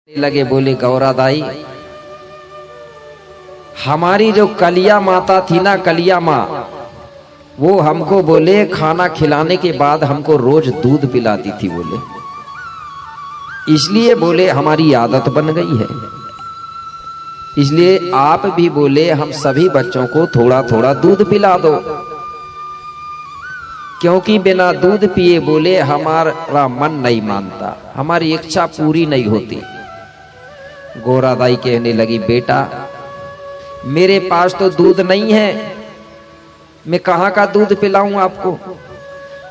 लगे, बोले गौरादाई, हमारी जो कलिया माता थी ना, कलिया माँ, वो हमको बोले खाना खिलाने के बाद हमको रोज दूध पिलाती थी, बोले इसलिए बोले हमारी आदत बन गई है। इसलिए आप भी बोले हम सभी बच्चों को थोड़ा थोड़ा दूध पिला दो, क्योंकि बिना दूध पिए बोले हमारा मन नहीं मानता, हमारी इच्छा पूरी नहीं होती। गोरादाई कहने लगी, बेटा मेरे पास तो दूध नहीं है, मैं कहाँ का दूध पिलाऊं आपको।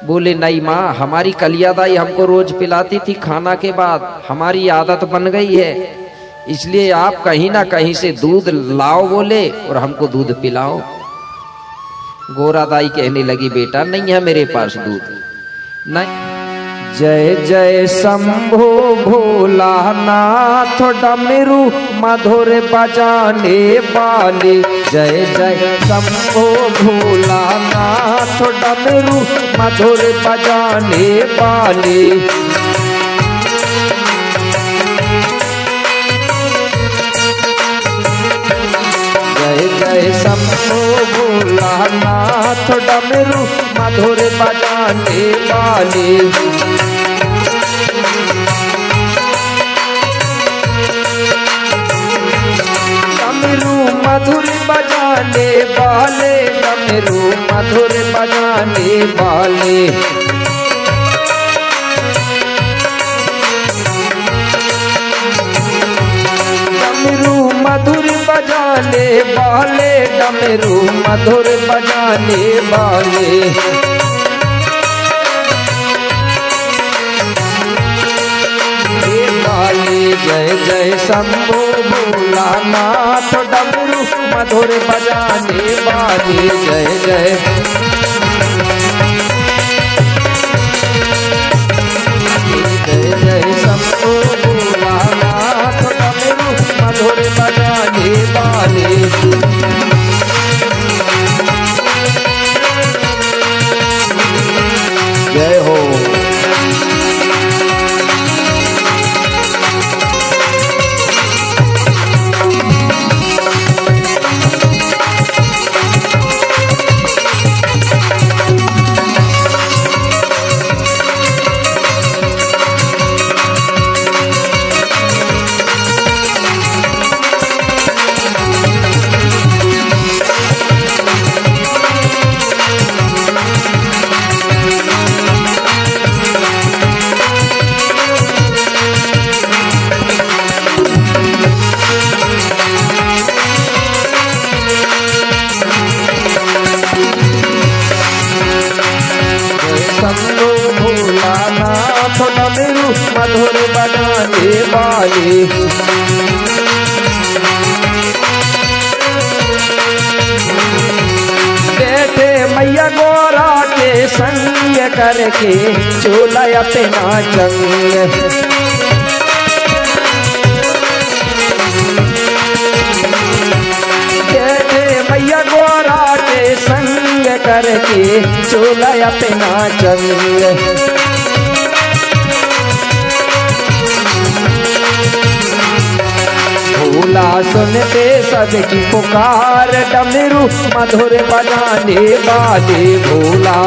बोले नहीं माँ, हमारी कलियादाई हमको रोज पिलाती थी खाना के बाद, हमारी आदत बन गई है, इसलिए आप कहीं ना कहीं से दूध लाओ बोले और हमको दूध पिलाओ। गोरादाई कहने लगी, बेटा नहीं है मेरे पास दूध, नहीं। जय जय शंभो भोलानाथ डमरू मधुर बजाने वाले, जय जय शंभो भोलानाथ डमरू मधुर बजाने वाले। जय जय शंभो भोलानाथ डमरू मधुर बजाने वाले। डमरू मधुर बजाने वाले, डमरू मधुर बजाने वाले। डमरू मधुर बजाने वाले, डमरू मधुर बजाने वाले। जय जय शंभो भोलानाथ डमरू मधुर बजाने वाले, जय जय। जय जय शंभो भोलानाथ डमरू मधुर बजाने वाले। जय हो। शंभो भोलानाथ डमरू मधुर बजाने वाले। बैठे मैया गोरा के संग करके चोला अपना जंग। मैया गोरा के संग करके चोला अपना चंग। भोला सुनते सबकी पुकार, डमरू मधुर बजाने वाले। भोला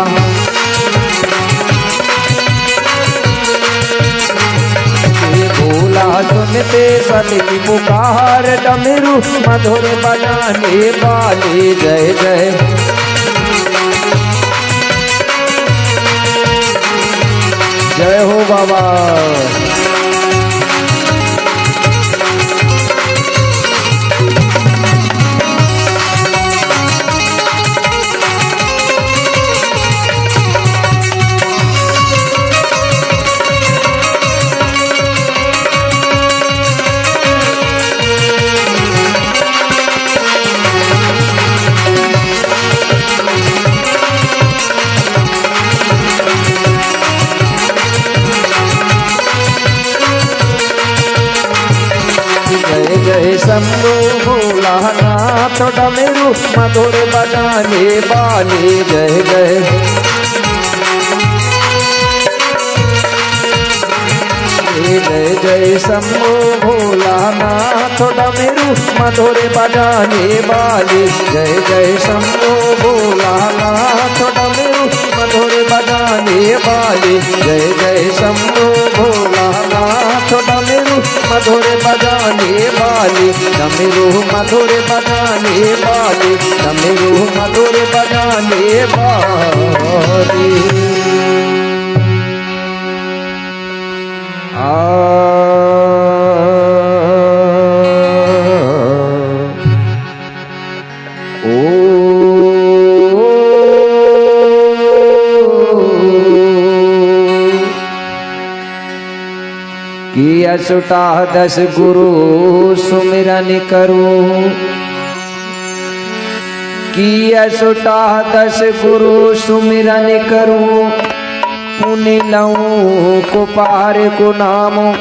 भोला सुनते सबकी पुकार, डमरू मधुर बजाने वाले। जय जय। जय हो बाबा। जय जय शंभो भोलानाथ डमरू मधुर बजाने वाले। जय जय। जय जय शंभो भोलानाथ डमरू मधुर बजाने वाले। जय जय शंभो भोलानाथ डमरू मधुर बजाने वाले। जय जय शंभो भोलानाथ डमरू मधुर बजाने वाले। डमरू मधुर बजाने वाले। डमरू मधुर बजाने वाले। किया 10 गुरु सुमिरन करूं। किया 10 गुरु सुमिरन करूं। पुनि लऊं को पार को नाम।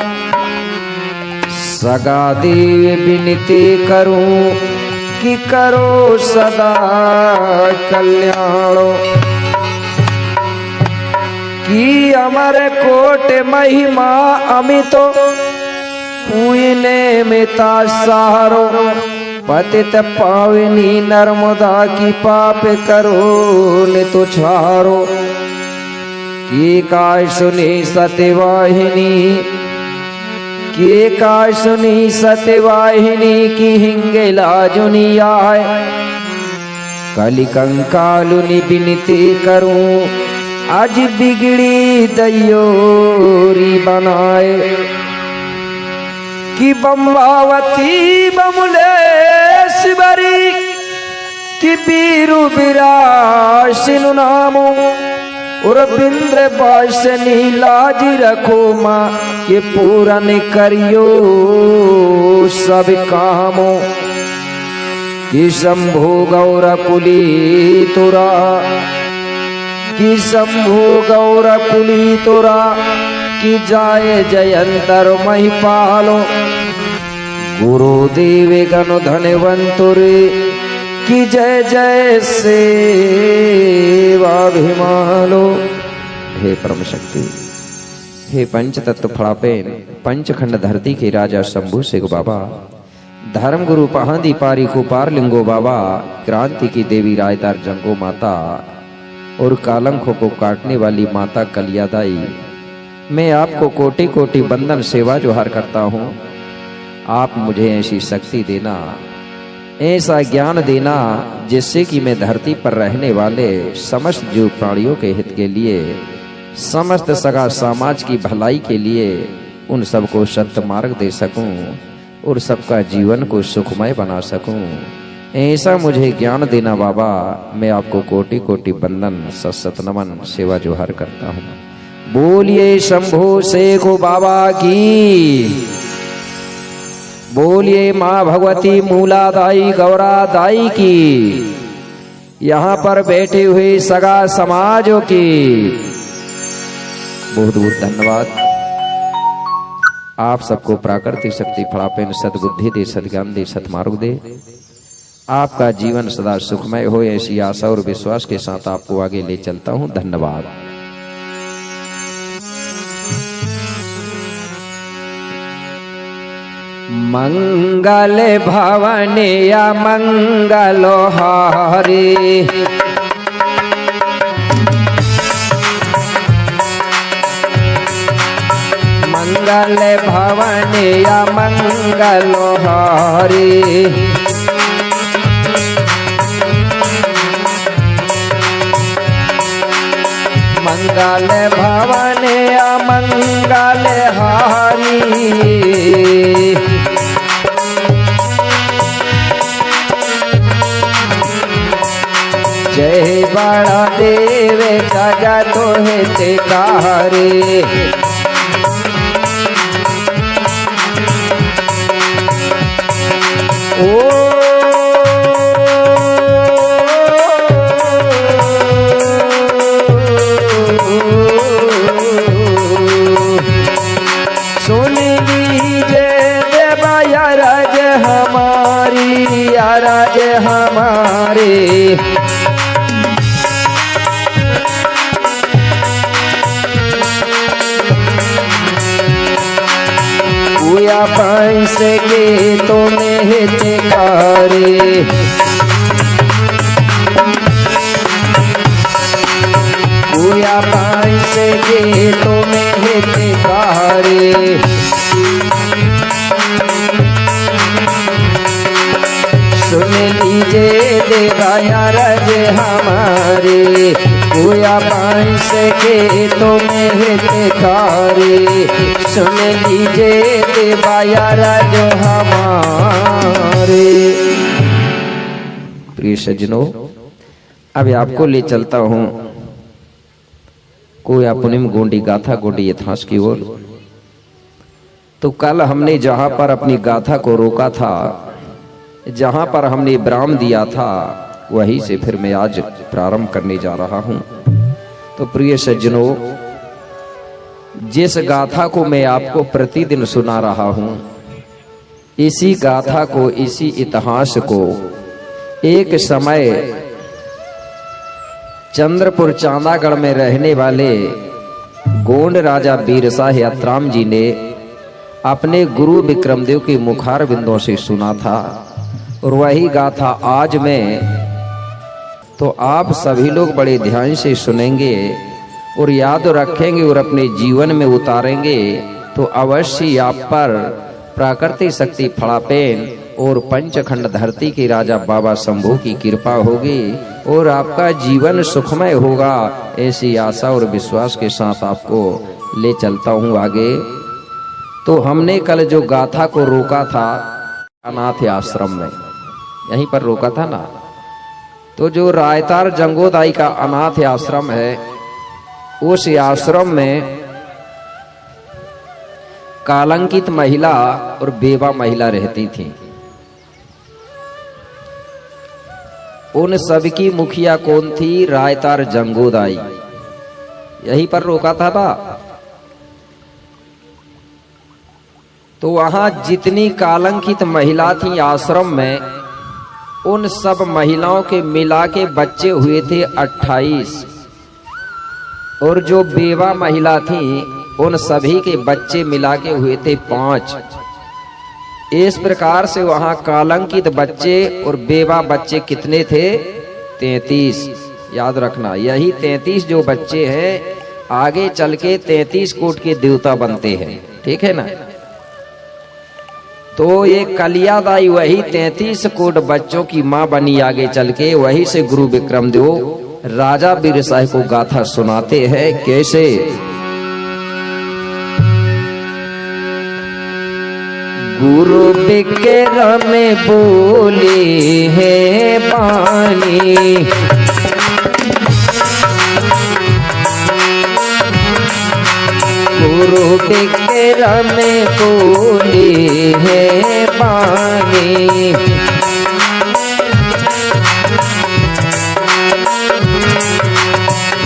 सगा देव विनती करूं कि करो सदा कल्याण। कि अमर कोट महिमा अमित पुण्य मिता सारो। पतित पावनी नर्मदा की पाप करो ने तो छारो। के काय सुनी सत्यवाहिनी। के काय सुनी सत्यवाहिनी की हिंगेला जुनिया है। कलि कंकालुनि विनती करूं आज बिगड़ी दयोरी बनाए। कि बम्बावती बमुलेश्वरी कि बीरु बिरासिनु नामो। और बिंद्र बासनी लाज रखो माँ ये पूरन करियो सब कामों। कि शंभु गौर कुली तुरा। कि शंभु गौर कुली तुरा। कि जाए जयंतर महिपालो। गुरुदेव गनु धनवंतुरे। कि जय जय सेवाभिमानो। हे परम शक्ति, हे पंच तत्व फड़ापेन पंचखंड धरती के राजा शंभु सिंह बाबा, धर्म गुरु पहांदी पारी को पार लिंगो बाबा, क्रांति की देवी रायदार जंगो माता और कालंखों को काटने वाली माता कलियादाई, मैं आपको कोटि कोटि बंदन सेवा जोहार करता हूँ। आप मुझे ऐसी शक्ति देना, ऐसा ज्ञान देना जिससे कि मैं धरती पर रहने वाले समस्त जीव प्राणियों के हित के लिए, समस्त सगा समाज की भलाई के लिए उन सबको सत्य मार्ग दे सकूं और सबका जीवन को सुखमय बना सकूं। ऐसा मुझे ज्ञान देना बाबा। मैं आपको कोटि कोटि बंदन सत नमन सेवा जोहार करता हूँ। बोलिए शंभो शेख बाबा की। बोलिए माँ भगवती मूलादाई गौरादाई की। यहाँ पर बैठे हुए सगा समाजों की बहुत बहुत धन्यवाद। आप सबको प्राकृतिक शक्ति फड़ापेन सद्बुद्धि दे, सद्ज्ञान दे, सत्मार्ग दे। आपका जीवन सदा सुखमय हो, ऐसी आशा और विश्वास के साथ आपको आगे ले चलता हूँ। धन्यवाद। मंगल भवन या मंगलो हारी। मंगल भवन या मंगलो हारी। मंगल भवन या मंगल हारी। जय बड़ा देव जगत हितकारी। ओ सुन लीजिए देवा राज हमारी, राज हमारे। कोया पैंस के तो मेहते कारे, कोया पैंस के तो मेहते कारे। सुन लीजिए देवाया रज हमारे, कोया पैंस के तो मेहते कारे। सुन लीजिए देवाया रज हमारे। प्रिय सज्जनों, अब आपको ले चलता हूं कोया पुनिम गोंडी गाथा गोंडी यथांश की ओर। तो कल हमने जहां पर अपनी गाथा को रोका था, जहां पर हमने विराम दिया था, वहीं से फिर मैं आज प्रारंभ करने जा रहा हूं। तो प्रिय सज्जनों, जिस गाथा को मैं आपको प्रतिदिन सुना रहा हूं, इसी गाथा को, इसी इतिहास को एक समय चंद्रपुर चांदागढ़ में रहने वाले गोंड राजा बीरशाह यात्राम जी ने अपने गुरु विक्रमदेव के मुखार बिंदों से सुना था, और वही गाथा आज मैं तो आप सभी लोग बड़े ध्यान से सुनेंगे और याद रखेंगे और अपने जीवन में उतारेंगे, तो अवश्य आप पर प्राकृतिक शक्ति फड़ापेन और पंचखंड धरती के राजा बाबा शंभू की कृपा होगी और आपका जीवन सुखमय होगा। ऐसी आशा और विश्वास के साथ आपको ले चलता हूँ आगे। तो हमने कल जो गाथा को रोका था अनाथ आश्रम में, यहीं पर रोका था ना। तो जो रायतार जंगोदाई का अनाथ आश्रम है, उस आश्रम में कालंकित महिला और बेवा महिला रहती थी। उन सबकी मुखिया कौन थी? रायतार जंगोदाई। यहीं पर रोका था ना। तो वहां जितनी कालंकित महिला थी आश्रम में, उन सब महिलाओं के मिला के बच्चे हुए थे 28, और जो बेवा महिला थी उन सभी के बच्चे मिला के हुए थे 5। इस प्रकार से वहां कालंकित बच्चे और बेवा बच्चे कितने थे? 33। याद रखना, यही 33 जो बच्चे हैं आगे चल के 33 कोट के देवता बनते हैं, ठीक है ना। तो ये कलियादाई वही 33 कोट बच्चों की मां बनी आगे चल के। वही से गुरु विक्रमदेव राजा बीरशाह को गाथा सुनाते हैं। कैसे? गुरु विक्रम बोले है पानी, गुरु विक्रम बोले है पानी,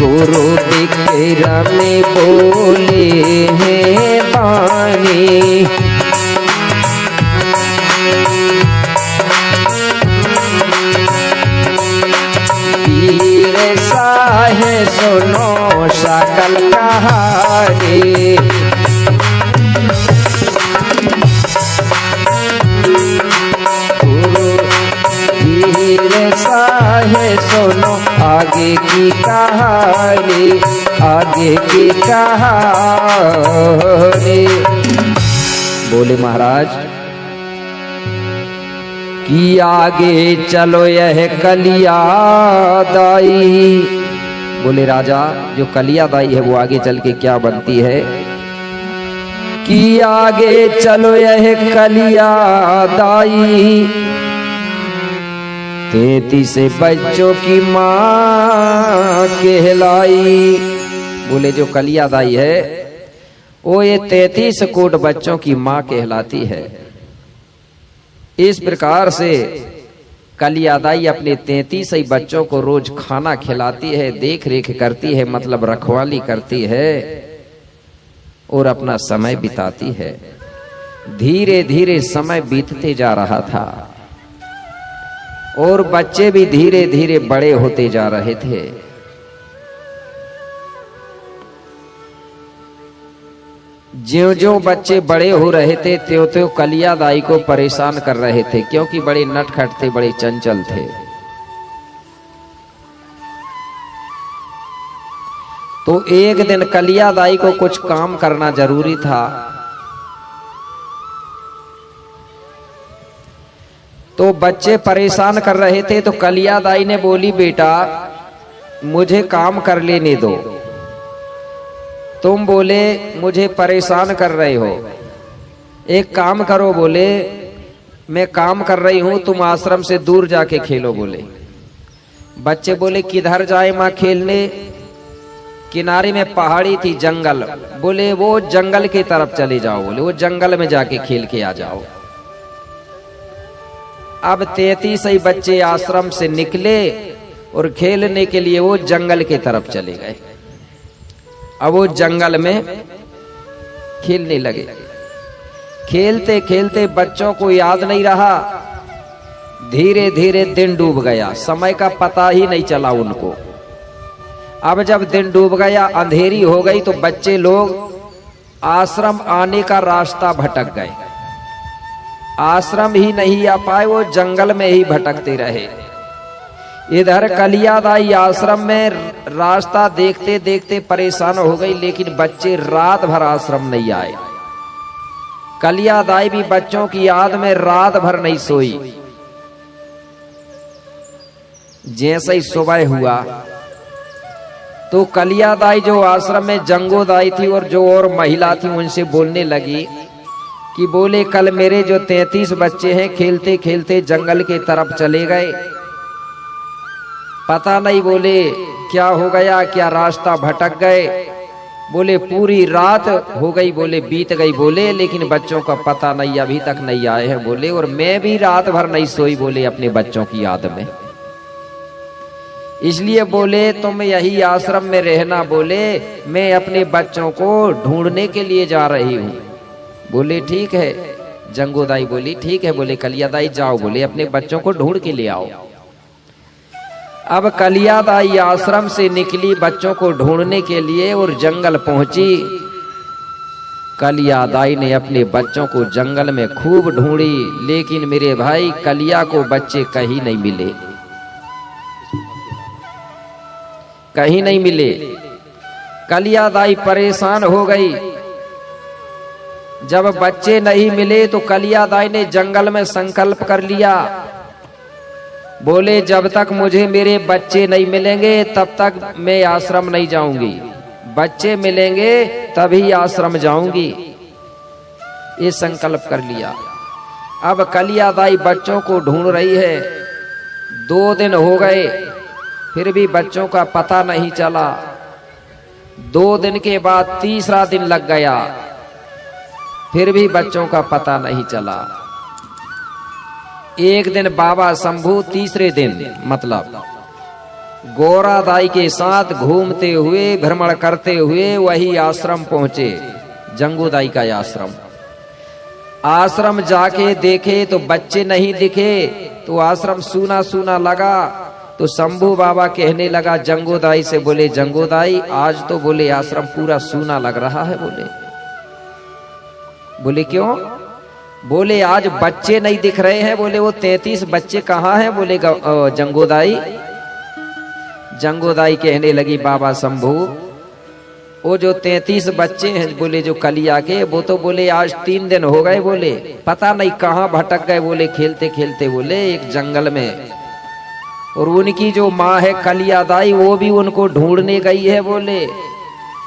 गुरु विक्रम बोले है पानी। बीरशाह सुनो सकल कहानी, बीरशाह सुनो आगे की कहानी, आगे की कहानी। बोले महाराज कि आगे चलो यह कलियादाई। बोले राजा, जो कलियादाई है वो आगे चल के क्या बनती है? कि आगे चलो यह कलियादाई, 33 बच्चों की माँ कहलाई। बोले जो कलियादाई है वो ये 33 कोट बच्चों की माँ कहलाती है। इस प्रकार से कलियादाई अपने 33 बच्चों को रोज खाना खिलाती है, देख रेख करती है, मतलब रखवाली करती है और अपना समय बिताती है। धीरे धीरे समय बीतते जा रहा था और बच्चे भी धीरे धीरे बड़े होते जा रहे थे। ज्यों-ज्यों बच्चे बड़े हो रहे थे त्यों-त्यों कलिया दाई को परेशान कर रहे थे, क्योंकि बड़े नटखट थे, बड़े चंचल थे। तो एक दिन कलिया दाई को कुछ काम करना जरूरी था। तो बच्चे परेशान कर रहे थे तो कलिया दाई ने बोली, बेटा मुझे काम कर लेने दो, तुम बोले मुझे परेशान कर रहे हो, एक काम करो, बोले मैं काम कर रही हूं, तुम आश्रम से दूर जाके खेलो। बोले बच्चे बोले किधर जाए मां खेलने? किनारे में पहाड़ी थी, जंगल। बोले वो जंगल की तरफ चले जाओ, बोले वो जंगल में जाके खेल के आ जाओ। अब 33 ही बच्चे आश्रम से निकले और खेलने के लिए वो जंगल की तरफ चले गए। अब वो जंगल में खेलने लगे। खेलते खेलते बच्चों को याद नहीं रहा, धीरे धीरे दिन डूब गया, समय का पता ही नहीं चला उनको। अब जब दिन डूब गया, अंधेरी हो गई, तो बच्चे लोग आश्रम आने का रास्ता भटक गए। आश्रम ही नहीं आ पाए, वो जंगल में ही भटकते रहे। इधर कलिया दाई आश्रम में रास्ता देखते देखते परेशान हो गई, लेकिन बच्चे रात भर आश्रम नहीं आए। कलिया दाई भी बच्चों की याद में रात भर नहीं सोई। जैसे ही सुबह हुआ तो कलिया दाई जो आश्रम में जंगो दाई थी और जो और महिला थी उनसे बोलने लगी कि बोले कल मेरे जो 33 बच्चे हैं खेलते खेलते जंगल की तरफ चले गए, पता नहीं बोले क्या हो गया, क्या रास्ता भटक गए। बोले पूरी रात हो गई, बोले बीत गई, बोले लेकिन बच्चों का पता नहीं, अभी तक नहीं आए हैं। बोले और मैं भी रात भर नहीं सोई, बोले अपने बच्चों की याद में। इसलिए बोले तुम यही आश्रम में रहना, बोले मैं अपने बच्चों को ढूंढने के लिए जा रही हूँ। बोले ठीक है। जंगो दाई बोली ठीक है। बोले कलिया दाई जाओ, बोले अपने बच्चों को ढूंढ के ले आओ। अब कलिया दाई आश्रम से निकली बच्चों को ढूंढने के लिए और जंगल पहुंची। कलिया दाई ने अपने बच्चों को जंगल में खूब ढूंढी, लेकिन मेरे भाई कलिया को बच्चे कहीं नहीं मिले, कहीं नहीं मिले। कलिया दाई परेशान हो गई। जब बच्चे नहीं मिले तो कलिया दाई ने जंगल में संकल्प कर लिया, बोले जब तक मुझे मेरे बच्चे नहीं मिलेंगे तब तक मैं आश्रम नहीं जाऊंगी, बच्चे मिलेंगे तभी आश्रम जाऊंगी। ये संकल्प कर लिया। अब कलिया दाई बच्चों को ढूंढ रही है। 2 दिन हो गए, फिर भी बच्चों का पता नहीं चला। 2 दिन के बाद तीसरा दिन लग गया, फिर भी बच्चों का पता नहीं चला। एक दिन बाबा शंभू तीसरे दिन मतलब गोरा दाई के साथ घूमते हुए भ्रमण करते हुए वही आश्रम पहुंचे, जंगू दाई का आश्रम। आश्रम जाके देखे तो बच्चे नहीं दिखे, तो आश्रम सूना सूना लगा। तो शंभू बाबा कहने लगा जंगो दाई से, बोले जंगो दाई आज तो बोले आश्रम पूरा सूना लग रहा है। बोले क्यों? बोले आज बच्चे नहीं दिख रहे हैं। बोले वो 33 बच्चे कहाँ हैं? बोले जंगो दाई। जंगो दाई कहने लगी बाबा शंभू वो जो 33 बच्चे हैं बोले जो कलिया के, वो तो बोले आज 3 दिन हो गए, बोले पता नहीं कहाँ भटक गए, बोले खेलते खेलते बोले एक जंगल में। और उनकी जो माँ है कलिया दाई वो भी उनको ढूंढने गई है, बोले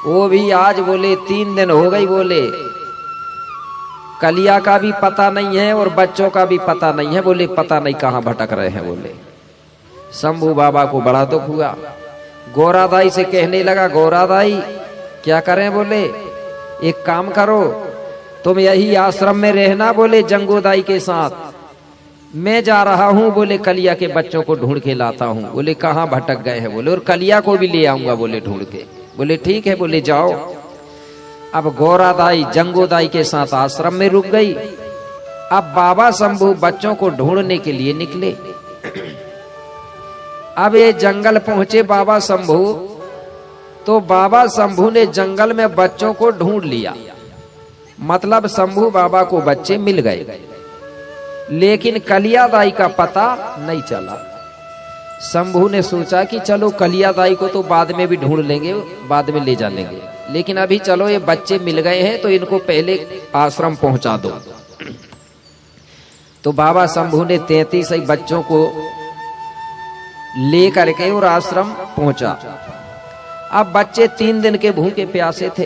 वो भी आज बोले 3 दिन हो गई। बोले कलिया का भी पता नहीं है और बच्चों का भी पता नहीं है, बोले पता नहीं कहाँ भटक रहे हैं। बोले शंभू बाबा को बड़ा दुख हुआ। गोरा दाई से कहने लगा गोरा दाई क्या करें? बोले एक काम करो, तुम यही आश्रम में रहना, बोले जंगो दाई के साथ। मैं जा रहा हूँ, बोले कलिया के बच्चों को ढूंढ के लाता हूँ। बोले कहाँ भटक गए हैं? बोले और कलिया को भी ले आऊंगा, बोले ढूंढ के। बोले ठीक है, बोले जाओ। अब गोरा दाई जंगो दाई के साथ आश्रम में रुक गई। अब बाबा शंभू बच्चों को ढूंढने के लिए निकले। अब ये जंगल पहुंचे बाबा शंभू, तो बाबा शंभू ने जंगल में बच्चों को ढूंढ लिया। मतलब शंभू बाबा को बच्चे मिल गए, लेकिन कलियादाई का पता नहीं चला। शंभू ने सोचा कि चलो कलियादाई को तो बाद में भी ढूंढ लेंगे, बाद में ले जा लेंगे, लेकिन अभी चलो ये बच्चे मिल गए हैं तो इनको पहले आश्रम पहुंचा दो। तो बाबा शंभू ने 33 बच्चों को ले करके और आश्रम पहुंचा। अब बच्चे 3 दिन के भूखे प्यासे थे,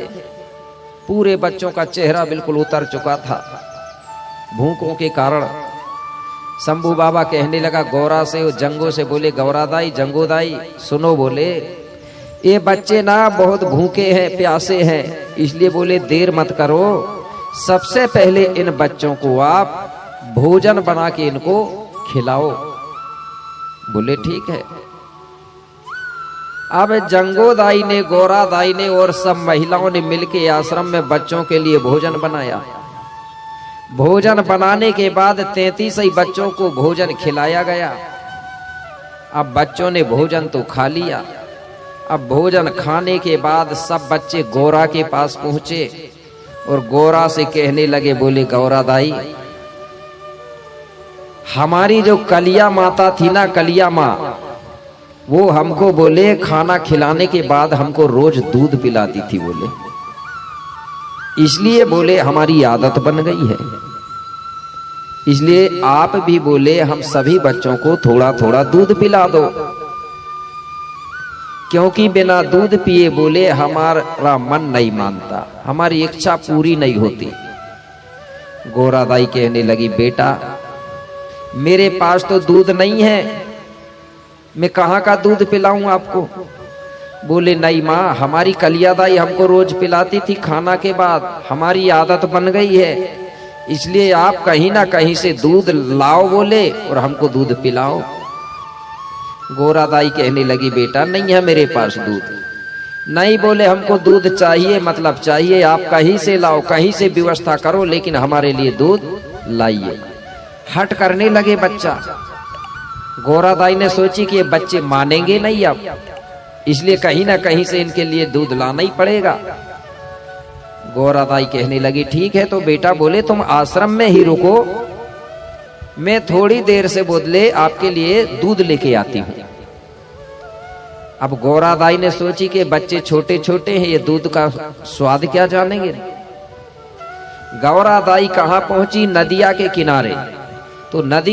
पूरे बच्चों का चेहरा बिल्कुल उतर चुका था भूखों के कारण। शंभू बाबा कहने लगा गौरा से और जंगो से, बोले गौरादाई जंगोदाई सुनो, बोले ये बच्चे ना बहुत भूखे हैं प्यासे हैं, इसलिए बोले देर मत करो, सबसे पहले इन बच्चों को आप भोजन बना के इनको खिलाओ। बोले ठीक है। अब जंगोदाई ने, गौरादाई ने और सब महिलाओं ने मिलकर आश्रम में बच्चों के लिए भोजन बनाया। भोजन बनाने के बाद 33 बच्चों को भोजन खिलाया गया। अब बच्चों ने भोजन तो खा लिया। अब भोजन खाने के बाद सब बच्चे गौरा के पास पहुंचे और गौरा से कहने लगे, बोले गौरादाई हमारी जो कलिया माता थी ना, कलिया माँ, वो हमको बोले खाना खिलाने के बाद हमको रोज दूध पिलाती थी, बोले इसलिए बोले हमारी आदत बन गई है, इसलिए आप भी बोले हम सभी बच्चों को थोड़ा थोड़ा दूध पिला दो, क्योंकि बिना दूध पिए बोले हमारा मन नहीं मानता, हमारी इच्छा पूरी नहीं होती। गौरादाई कहने लगी बेटा मेरे पास तो दूध नहीं है, मैं कहाँ का दूध पिलाऊं आपको। बोले नहीं माँ, हमारी कलियादाई हमको रोज पिलाती थी खाना के बाद, हमारी आदत बन गई है, इसलिए आप कहीं ना कहीं से दूध लाओ बोले और हमको दूध पिलाओ। गौरादाई कहने लगी बेटा नहीं है मेरे पास दूध। नहीं, बोले हमको दूध चाहिए, मतलब चाहिए, आप कहीं से लाओ, कहीं से व्यवस्था करो, लेकिन हमारे लिए दूध लाइए। हट करने लगे बच्चा। गौरादाई ने सोची कि ये बच्चे मानेंगे नहीं अब, इसलिए कहीं ना कहीं से इनके लिए दूध लाना ही पड़ेगा। गौरादाई कहने लगी ठीक है, तो बेटा बोले तुम आश्रम में ही रुको, मैं थोड़ी देर से बदले आपके लिए दूध लेके आती हूं। अब गौरादाई ने सोची कि बच्चे छोटे छोटे हैं, ये दूध का स्वाद क्या जानेंगे। गौरादाई कहां पहुंची, नदिया के किनारे। तो नदी